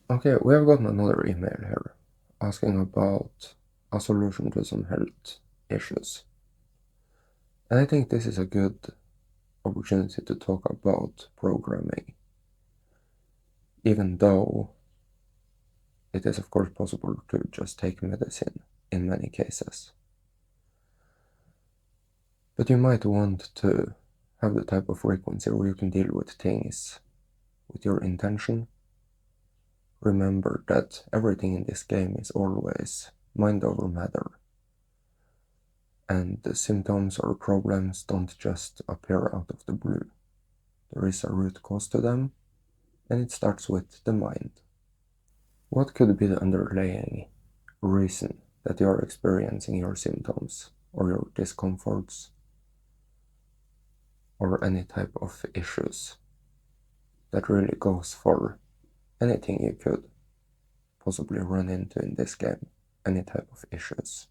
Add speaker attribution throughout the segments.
Speaker 1: Okay, we have gotten another email here asking about a solution to some health issues. And I think this is a good opportunity to talk about programming, even though it is, of course, possible to just take medicine in many cases. But you might want to have the type of frequency where you can deal with things with your intention. Remember that everything in this game is always mind over matter, and the symptoms or problems don't just appear out of the blue. There is a root cause to them, and it starts with the mind. What could be the underlying reason that you are experiencing your symptoms or your discomforts or any type of issues? That really goes for anything you could possibly run into in this game, any type of issues.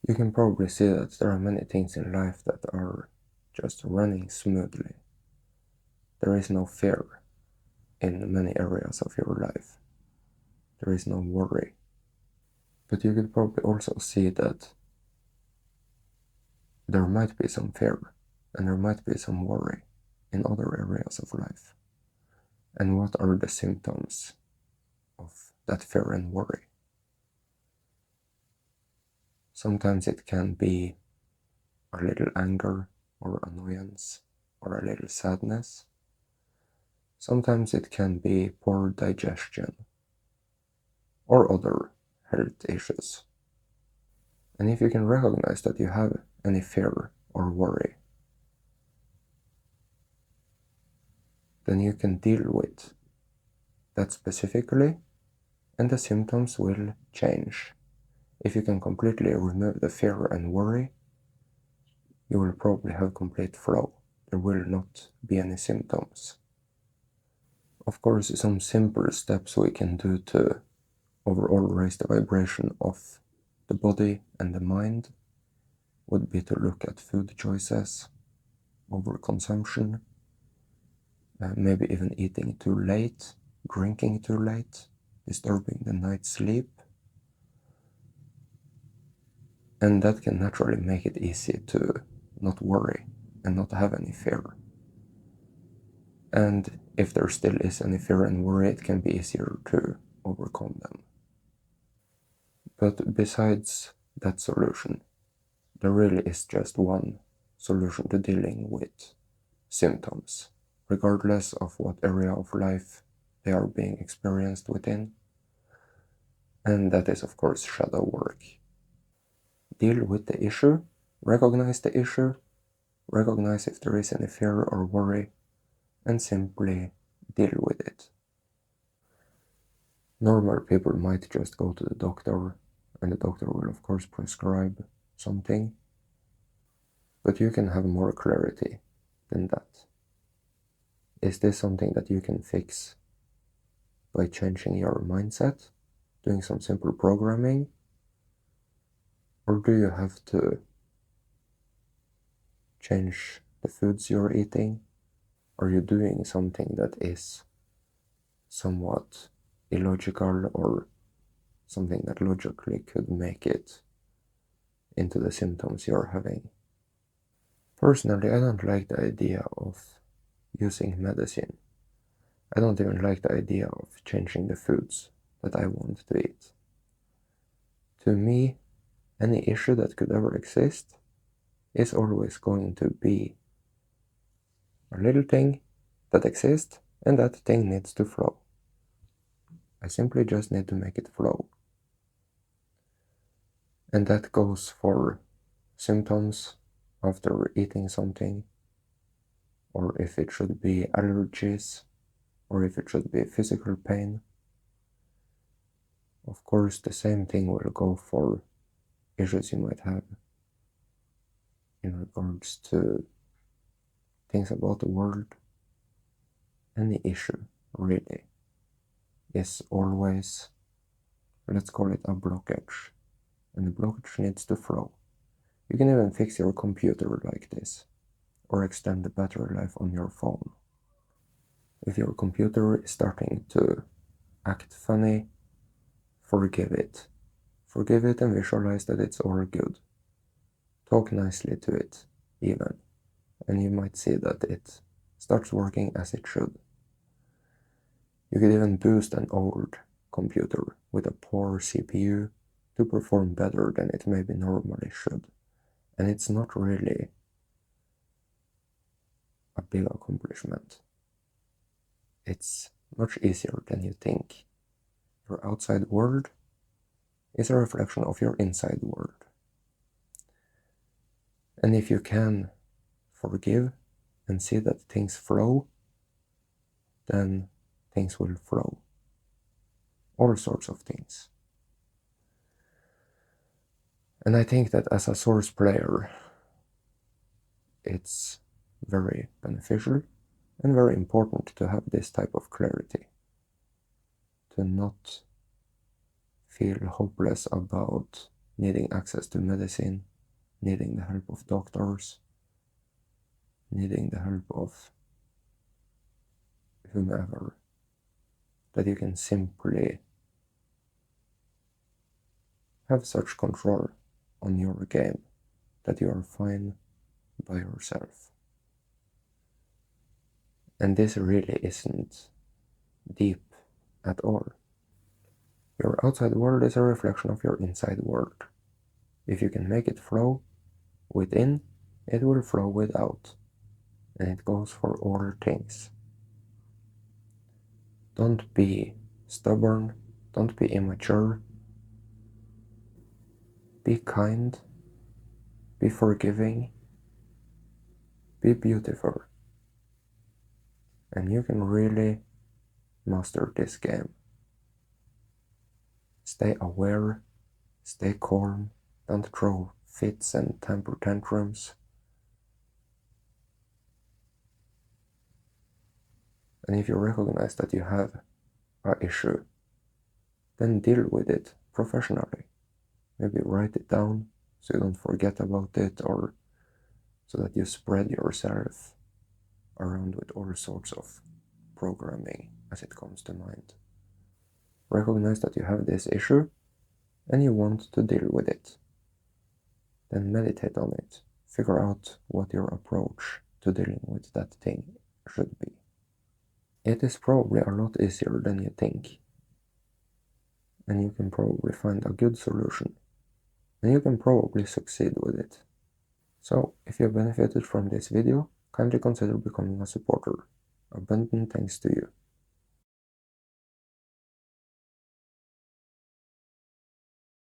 Speaker 1: You can probably see that there are many things in life that are just running smoothly. There is no fear in many areas of your life. There is no worry. But you could probably also see that there might be some fear and there might be some worry in other areas of life. And what are the symptoms of that fear and worry? Sometimes it can be a little anger or annoyance or a little sadness. Sometimes it can be poor digestion or other health issues. And if you can recognize that you have any fear or worry, then you can deal with that specifically, and the symptoms will change. If you can completely remove the fear and worry, you will probably have complete flow. There will not be any symptoms. Of course, some simple steps we can do to overall raise the vibration of the body and the mind would be to look at food choices, overconsumption, maybe even eating too late, drinking too late, disturbing the night's sleep. And that can naturally make it easy to not worry and not have any fear. And if there still is any fear and worry, it can be easier to overcome them. But besides that solution, there really is just one solution to dealing with symptoms, regardless of what area of life they are being experienced within. And that is, of course, shadow work. Deal with the issue, recognize the issue, recognize if there is any fear or worry, and simply deal with it. Normal people might just go to the doctor, and the doctor will, of course, prescribe something, but you can have more clarity than that. Is this something that you can fix by changing your mindset, doing some simple programming, or do you have to change the foods you're eating? Are you doing something that is somewhat illogical or something that logically could make it into the symptoms you're having? Personally, I don't like the idea of using medicine. I don't even like the idea of changing the foods that I want to eat. To me, any issue that could ever exist is always going to be a little thing that exists, and that thing needs to flow. I simply just need to make it flow. And that goes for symptoms after eating something, or if it should be allergies, or if it should be physical pain. Of course, the same thing will go for issues you might have in regards to things about the world. Any issue, really, is always, let's call it a blockage, and the blockage needs to flow. You can even fix your computer like this, or extend the battery life on your phone. If your computer is starting to act funny, forgive it. Forgive it and visualize that it's all good. Talk nicely to it, even, and you might see that it starts working as it should. You could even boost an old computer with a poor CPU to perform better than it maybe normally should. And it's not really a big accomplishment. It's much easier than you think. Your outside world is a reflection of your inside world. And if you can forgive and see that things flow, then things will flow. All sorts of things. And I think that as a Source player, it's very beneficial and very important to have this type of clarity. To not feel hopeless about needing access to medicine, needing the help of doctors, needing the help of whomever. That you can simply have such control on your game that you are fine by yourself. And this really isn't deep at all. Your outside world is a reflection of your inside world. If you can make it flow within, it will flow without. And it goes for all things. Don't be stubborn, don't be immature. Be kind, be forgiving, be beautiful. And you can really master this game. Stay aware, stay calm, don't throw fits and temper tantrums. And if you recognize that you have an issue, then deal with it professionally. Maybe write it down so you don't forget about it, or so that you spread yourself around with all sorts of programming as it comes to mind. Recognize that you have this issue and you want to deal with it. Then meditate on it. Figure out what your approach to dealing with that thing should be. It is probably a lot easier than you think. And you can probably find a good solution. And you can probably succeed with it. So, if you benefited from this video, kindly consider becoming a supporter. Abundant thanks to you.